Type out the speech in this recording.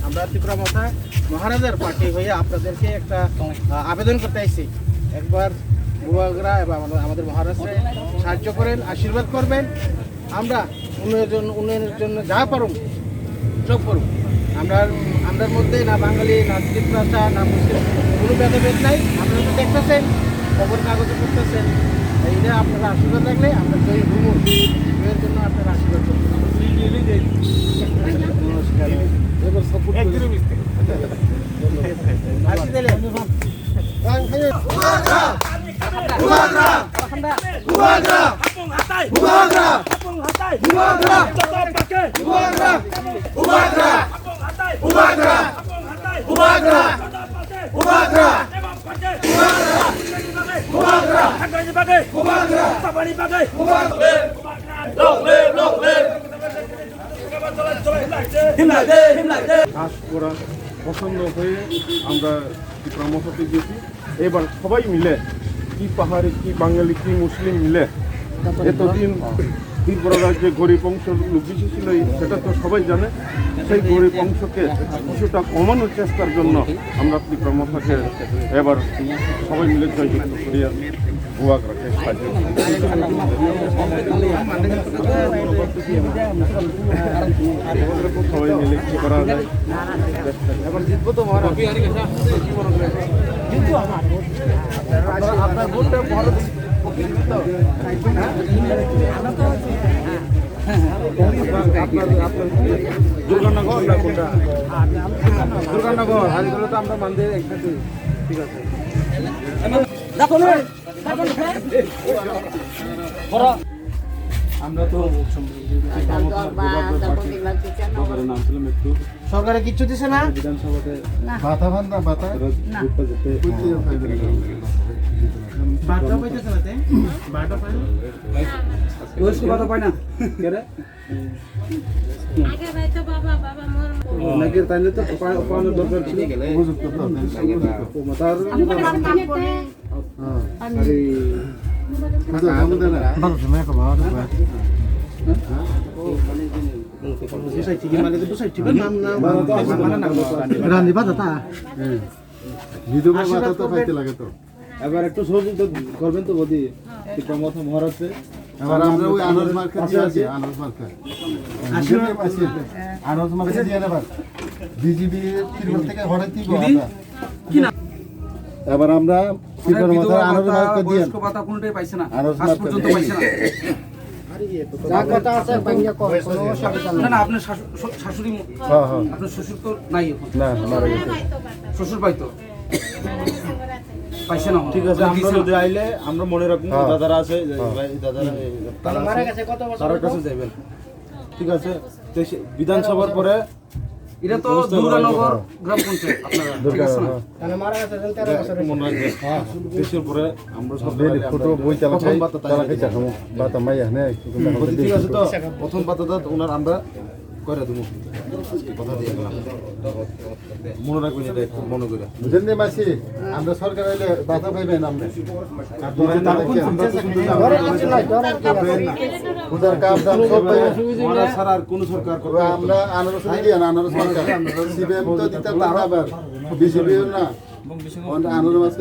আমরা ত্রিপুরা মহারাজার পার্টি হয়ে আপনাদেরকে একটা আবেদন করতে আইছি। একবার বুয়াগরা এবং আমাদের মহারাজকে সাহায্য করেন, আশীর্বাদ করবেন। আমরা উন্নয়নের জন্য যা পারুম সব করুন। আমরার মধ্যে না বাঙালি, না ত্রিপুরা, না মুসলিম, কোনো ভেদাভেদ নাই। আপনারা তো দেখতেছেন, খবর কাগজে করতেছেন। এইটা আপনারা আশীর্বাদ লাগলে আমরা জয়ী ঘুমুন। এর জন্য আপনারা আশীর্বাদ করবেন। নমস্কার। এবার সাপোর্ট আসি দিলে পছন্দ হয়ে আমরা পরামর্শতে গেছি। এবার সবাই মিলে, কি পাহাড়ি, কি বাঙালি, কি মুসলিম মিলে এতদিন ত্রিপুরার যে গরিব অংশ লোক বেশি ছিল সেটা তো সবাই জানে। সেই গরিব অংশকে কিছুটা কমানোর চেষ্টার জন্য আমরা ত্রিপুরাকে এবার সবাই মিলে জয়যুক্ত করিয়া বুয়াগরাকে সাহায্য সবাই মিলে কি করা যায়। এখন জিতবো তো মহারাজ, আপনার ভোটটা মহারাজ দুর্গানগর না কোনটা? দুর্গানগর হারিগুলো তো আমরা মন্দির একসাথে। ঠিক আছে, আমরা তো সরকারে কিচ্ছু দিছে না। বিধানসভাতে বাতা ভান্ডা বাতা বাটা পাইতেছে না, বাটা পায় না, ওইসব বাটা পায় না কেরে আগে ভাই তো বাবা মোর নাকি তাইলে তো পাওয়ানোর দরকার ছিল। উপযুক্ত তো তার আরে খাজা আমাদের না ভালো সময় কো বাবা সোসাইটি কি মানে তো সোসাইটি নাম মানে না রানি বাতা তা ভিডিও বাতা তো খাইতে লাগে তো। এবার একটু সহযোগিতা করবেন তো বদি ত্রিপুরা মহারাজে। এবার আমরা ওই আনারস মার্কেট আছি, আনারস মার্কেট আনারস মার্কেট দিয়ে এবার বিজিবি ত্রিপুরা থেকে হঠাৎই কি না। এবার আমরা ত্রিপুরা মাথায় আনারস মার্কেট দিয়ে বয়স্ক ভাতা কোনটাই পাইছে না, আনারস মার্কেট পর্যন্ত পাইছে না। যা কথা আছে বাইরে কো না না। আপনার শাশুড়ি, হ্যাঁ হ্যাঁ, আপনার শ্বশুর তো নাই এখন? না, মারা গেছে। শ্বশুর পাইতো পাইছে না। ঠিক আছে, আমরা যদি আইলে আমরা মনে রাখবো দাদারা আছে, দাদারা তারা মারা গেছে কত বছর, তার কাছে যাবেন। ঠিক আছে, বিধানসভার পরে এটা তো দুর্গানগর গ্রাম পঞ্চায়েত আপনারা, ঠিক আছে না? তাহলে মারা গেছে 13 বছর মনে রাখবেন। হ্যাঁ, দেশের পরে আমরা সব ফটো বই চালাচ্ছি, তারা কইছে খামু বাতা মাইয়া নেই। ঠিক আছে, তো প্রথম বাতাটা ওনার আমরা করে দেবো, কথা দিয়ে গেলাম। মনে রাখবেন, এটা একটু মনে করে বুঝেন নি মাসি। আমরা সরকার হইলে বাতা পাইবেন আপনি। আর কোন সরকার করবে? আমরা আনারস দিয়ে না, আনারস সরকার সিবিএম তো দিতে তারা আবার বিজেপি না আনারস